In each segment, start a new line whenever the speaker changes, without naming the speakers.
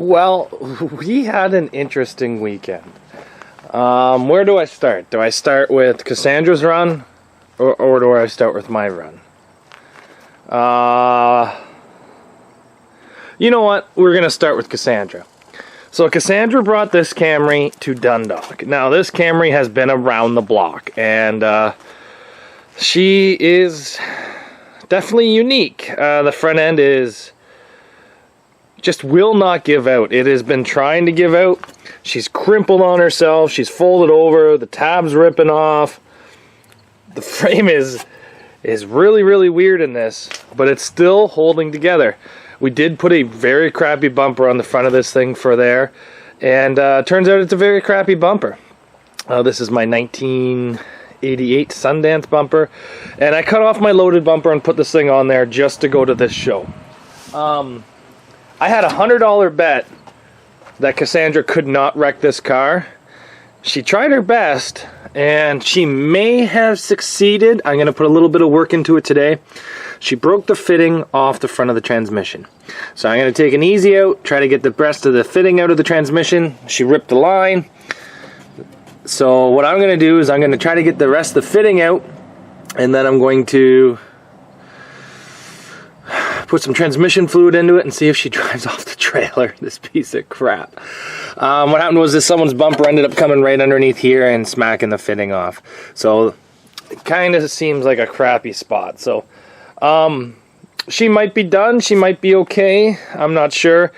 Well, we had an interesting weekend. Where do I start? Do I start with Cassandra's run, or do I start with my run? You know what? We're going to start with Cassandra. So Cassandra brought this Camry to Dundalk. Now, this Camry has been around the block, and she is definitely unique. The front end is just will not give out. It has been trying to give out. She's crimpled on herself. She's folded over. The tab's ripping off. The frame is really, really weird in this, but it's still holding together. We did put a very crappy bumper on the front of this thing for there, and turns out it's a very crappy bumper. This is my 1988 Sundance bumper, and I cut off my loaded bumper and put this thing on there just to go to this show. I had a $100 bet that Cassandra could not wreck this car. She tried her best, and she may have succeeded. I'm going to put a little bit of work into it today. She broke the fitting off the front of the transmission. So I'm going to take an easy out, try to get the rest of the fitting out of the transmission. She ripped the line. So what I'm going to do is I'm going to try to get the rest of the fitting out, and then I'm going to put some transmission fluid into it and see if she drives off the trailer, this piece of crap. What happened was someone's bumper ended up coming right underneath here and smacking the fitting off. So it kind of seems like a crappy spot. So she might be done, she might be okay, I'm not sure.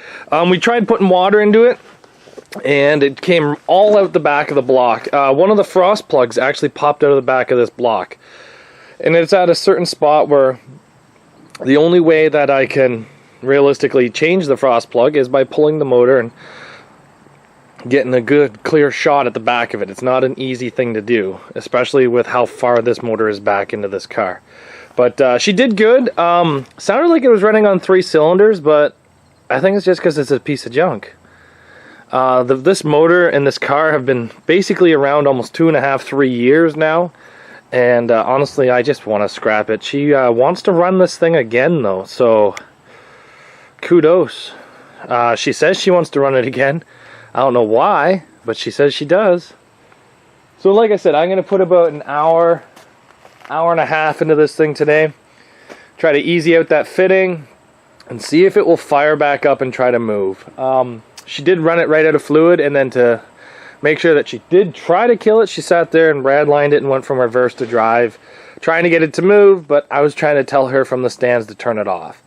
We tried putting water into it, and it came all out the back of the block. One of the frost plugs actually popped out of the back of this block. And it's at a certain spot where the only way that I can realistically change the frost plug is by pulling the motor and getting a good clear shot at the back of it. It's not an easy thing to do, especially with how far this motor is back into this car. But she did good. Sounded like it was running on 3 cylinders, but I think it's just because it's a piece of junk. This motor and this car have been basically around almost 2.5, 3 years now. And honestly, I just want to scrap it. She wants to run this thing again, though, so kudos. She says she wants to run it again. I don't know why, but she says she does. So like I said, I'm going to put about an hour and a half into this thing today. Try to easy out that fitting and see if it will fire back up and try to move. She did run it right out of fluid, and then to make sure that she did try to kill it, she sat there and radlined it and went from reverse to drive, trying to get it to move, but I was trying to tell her from the stands to turn it off.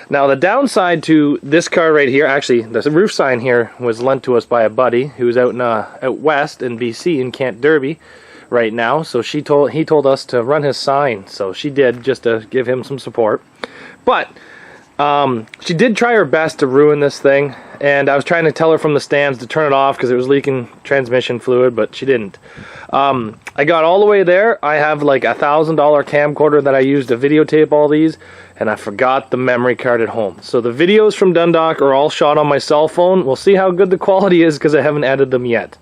Now, the downside to this car right here, actually, the roof sign here was lent to us by a buddy who's out west in BC in Kent Derby right now, so he told us to run his sign, so she did, just to give him some support. But she did try her best to ruin this thing, and I was trying to tell her from the stands to turn it off because it was leaking transmission fluid, but she didn't. I got all the way there. I have like a $1,000 camcorder that I used to videotape all these, and I forgot the memory card at home. So the videos from Dundalk are all shot on my cell phone. We'll see how good the quality is because I haven't edited them yet.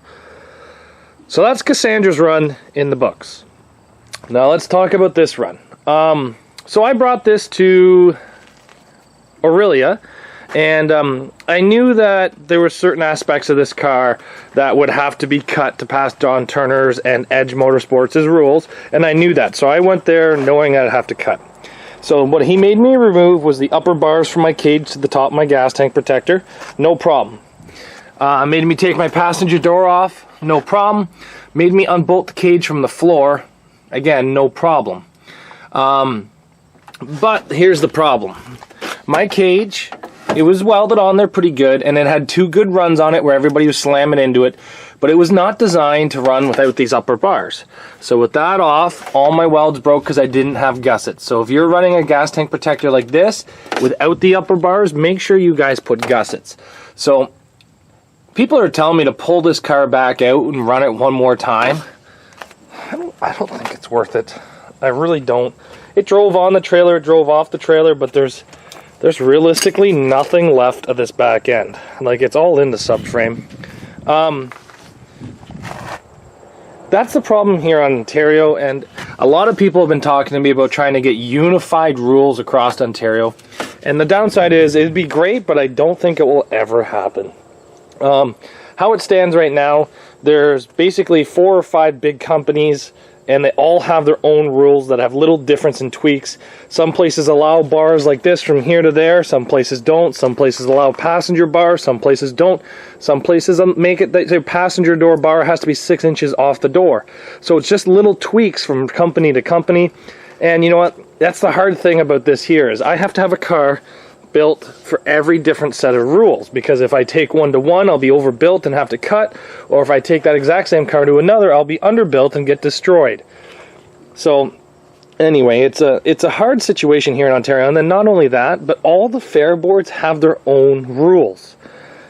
So that's Cassandra's run in the books. Now let's talk about this run. So I brought this to Orilla, and I knew that there were certain aspects of this car that would have to be cut to pass John Turner's and Edge Motorsports' rules, and I knew that, so I went there knowing I'd have to cut. So what he made me remove was the upper bars from my cage to the top of my gas tank protector. No problem. Made me take my passenger door off. No problem. Made me unbolt the cage from the floor. Again, no problem. But here's the problem. My cage, it was welded on there pretty good, and it had 2 good runs on it where everybody was slamming into it, but it was not designed to run without these upper bars. So with that off, all my welds broke because I didn't have gussets. So if you're running a gas tank protector like this without the upper bars, make sure you guys put gussets. So people are telling me to pull this car back out and run it one more time. I don't think it's worth it. I really don't. It drove on the trailer, it drove off the trailer, but there's realistically nothing left of this back end. Like, it's all in the subframe. That's the problem here on Ontario, and a lot of people have been talking to me about trying to get unified rules across Ontario. And the downside is, it'd be great, but I don't think it will ever happen. How it stands right now, there's basically 4 or 5 big companies, and they all have their own rules that have little difference in tweaks. Some places allow bars like this from here to there, some places don't. Some places allow passenger bars, some places don't. Some places make it that their passenger door bar has to be 6 inches off the door. So it's just little tweaks from company to company. And you know what? That's the hard thing about this here, is I have to have a car built for every different set of rules, because if I take one to one, I'll be overbuilt and have to cut, or if I take that exact same car to another, I'll be underbuilt and get destroyed. So anyway, it's a hard situation here in Ontario. And then not only that, but all the fair boards have their own rules,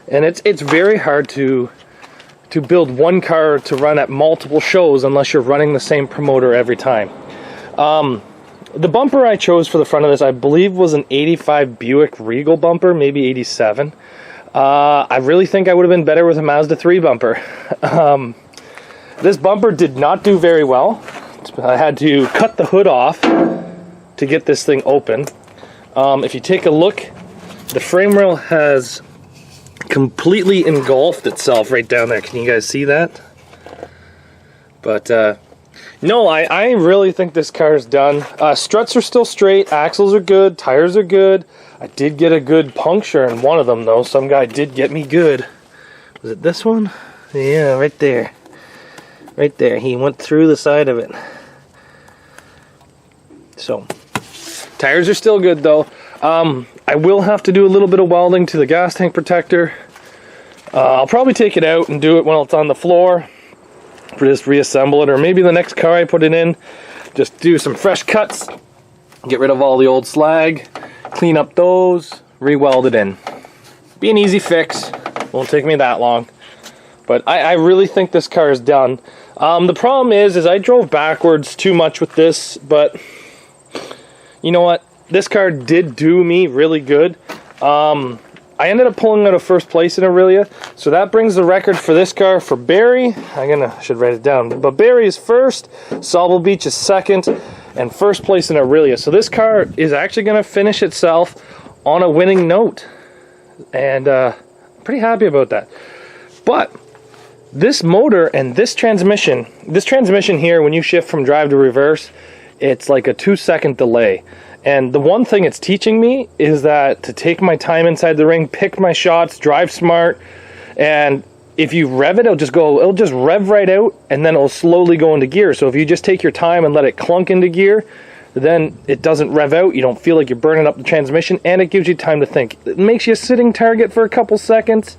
and it's very hard to build one car to run at multiple shows unless you're running the same promoter every time. The bumper I chose for the front of this, I believe, was an 85 Buick Regal bumper, maybe 87. I really think I would have been better with a Mazda 3 bumper. This bumper did not do very well. I had to cut the hood off to get this thing open. If you take a look, the frame rail has completely engulfed itself right down there. Can you guys see that? But no, I really think this car is done. Struts are still straight, axles are good, tires are good. I did get a good puncture in one of them though. Some guy did get me good. Was it this one? Yeah, right there. Right there. He went through the side of it. So, tires are still good though. I will have to do a little bit of welding to the gas tank protector. I'll probably take it out and do it when it's on the floor. Just reassemble it, or maybe the next car I put it in, just do some fresh cuts, get rid of all the old slag, clean up those, re-weld it in. Be an easy fix, won't take me that long. But I really think this car is done. The problem is I drove backwards too much with this, but you know what? This car did do me really good. I ended up pulling out a first place in Aurelia, so that brings the record for this car for Barry. I should write it down. But Barry is first, Sauble Beach is second, and first place in Aurelia. So this car is actually going to finish itself on a winning note, and I'm pretty happy about that. But this motor and this transmission here, when you shift from drive to reverse, it's like a 2-second delay. And the one thing it's teaching me is that to take my time inside the ring, pick my shots, drive smart, and if you rev it, it'll just rev right out, and then it'll slowly go into gear. So if you just take your time and let it clunk into gear, then it doesn't rev out, you don't feel like you're burning up the transmission, and it gives you time to think. It makes you a sitting target for a couple seconds,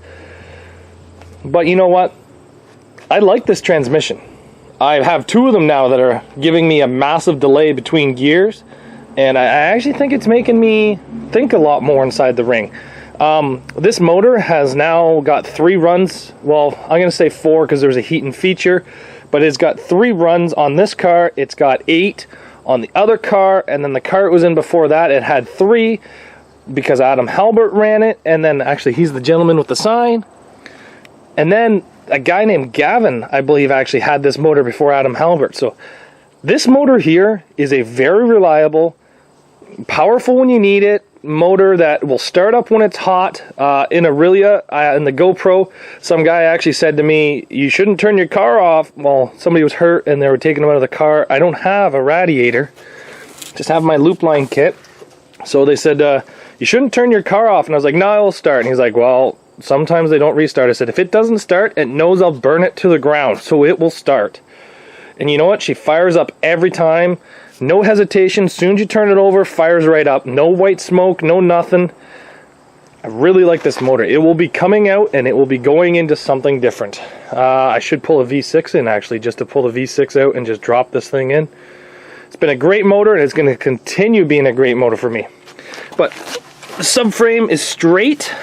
but you know what? I like this transmission. I have 2 of them now that are giving me a massive delay between gears, and I actually think it's making me think a lot more inside the ring. This motor has now got 3 runs. Well, I'm going to say 4 because there's a heat and feature. But it's got 3 runs on this car. It's got 8 on the other car. And then the car it was in before that, it had 3 because Adam Halbert ran it. And then actually he's the gentleman with the sign. And then a guy named Gavin, I believe, actually had this motor before Adam Halbert. So this motor here is a very reliable, powerful when you need it motor that will start up when it's hot. In Aurelia, in the GoPro, some guy actually said to me, you shouldn't turn your car off. Well, somebody was hurt and they were taking him out of the car. I don't have a radiator, just have my loop line kit. So they said, you shouldn't turn your car off. And I was like, no, it will start. And he's like, well, sometimes they don't restart. I said, if it doesn't start, it knows I'll burn it to the ground, so it will start. And you know what? She fires up every time. No hesitation. As soon as you turn it over, fires right up. No white smoke, no nothing. I really like this motor. It will be coming out and it will be going into something different. I should pull a V6 in actually, just to pull the V6 out and just drop this thing in. It's been a great motor and it's going to continue being a great motor for me. But the subframe is straight.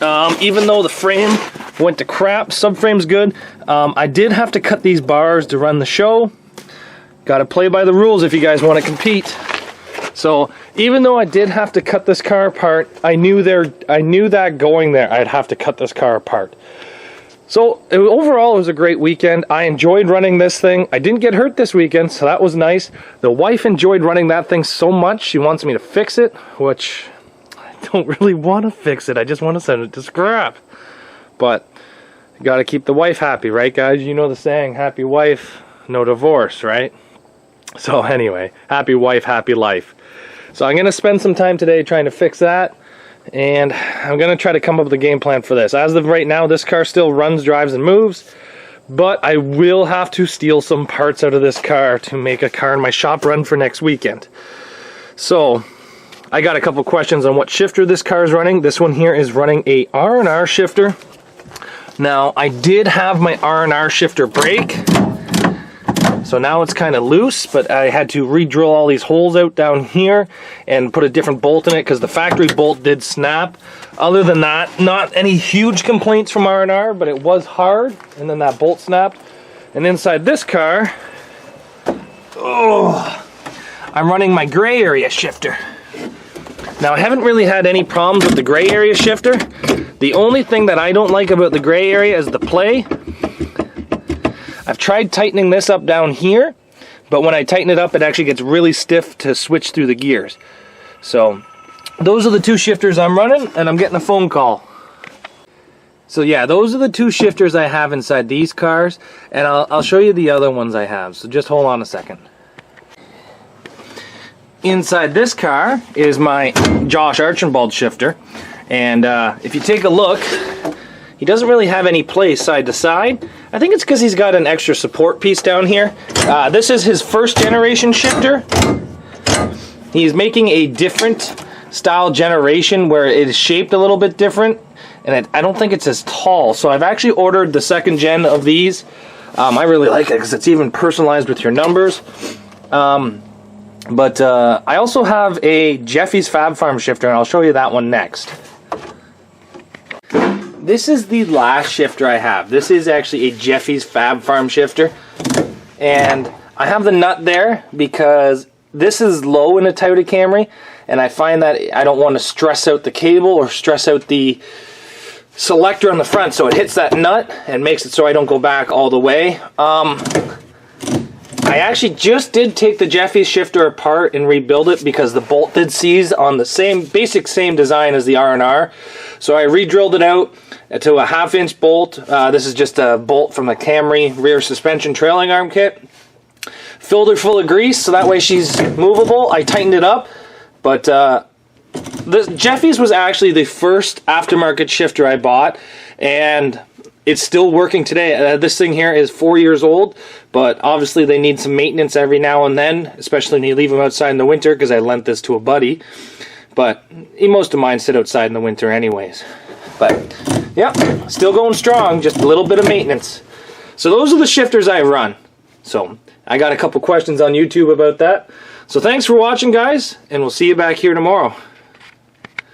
Even though the frame went to crap, subframe's good. I did have to cut these bars to run the show. Got to play by the rules if you guys want to compete. So even though I did have to cut this car apart, I knew that going there I'd have to cut this car apart. So overall it was a great weekend. I enjoyed running this thing. I didn't get hurt this weekend, so that was nice. The wife enjoyed running that thing so much she wants me to fix it, which I don't really want to fix it. I just want to send it to scrap. But You gotta keep the wife happy, right guys? You know the saying, happy wife, no divorce, right? So anyway, happy wife, happy life. So I'm gonna spend some time today trying to fix that, and I'm gonna try to come up with a game plan for this. As of right now, this car still runs, drives, and moves, but I will have to steal some parts out of this car to make a car in my shop run for next weekend. So I got a couple questions on what shifter this car is running. This one here is running a R&R shifter. Now, I did have my R&R shifter break, so now it's kind of loose, but I had to re-drill all these holes out down here and put a different bolt in it because the factory bolt did snap. Other than that, not any huge complaints from R&R, but it was hard, and then that bolt snapped. And inside this car, I'm running my gray area shifter. Now, I haven't really had any problems with the gray area shifter. The only thing that I don't like about the gray area is the play. I've tried tightening this up down here, but when I tighten it up, it actually gets really stiff to switch through the gears. So, those are the two shifters I'm running, and I'm getting a phone call. So yeah, those are the two shifters I have inside these cars, and I'll show you the other ones I have, so just hold on a second. Inside this car is my Josh Archambault shifter, and if you take a look, he doesn't really have any play side to side. I think it's because he's got an extra support piece down here. This is his first generation shifter. He's making a different style generation where it is shaped a little bit different, and I don't think it's as tall. So I've actually ordered the second gen of these. I really like it because it's even personalized with your numbers. But I also have a Jeffy's Fab Farm shifter, and I'll show you that one next. This is the last shifter I have. This is actually a Jeffy's Fab Farm shifter, and I have the nut there because this is low in a Toyota Camry, and I find that I don't want to stress out the cable or stress out the selector on the front, so it hits that nut and makes it so I don't go back all the way. I actually just did take the Jeffy's shifter apart and rebuild it because the bolt did seize on the same design as the R&R. So I re-drilled it out to a 1/2-inch bolt. This is just a bolt from a Camry rear suspension trailing arm kit. Filled her full of grease so that way she's movable. I tightened it up, but the Jeffy's was actually the first aftermarket shifter I bought, and it's still working today. This thing here is 4 years old, but obviously they need some maintenance every now and then, especially when you leave them outside in the winter, because I lent this to a buddy. But most of mine sit outside in the winter anyways. But, yeah, still going strong, just a little bit of maintenance. So those are the shifters I run. So I got a couple questions on YouTube about that. So thanks for watching, guys, and we'll see you back here tomorrow.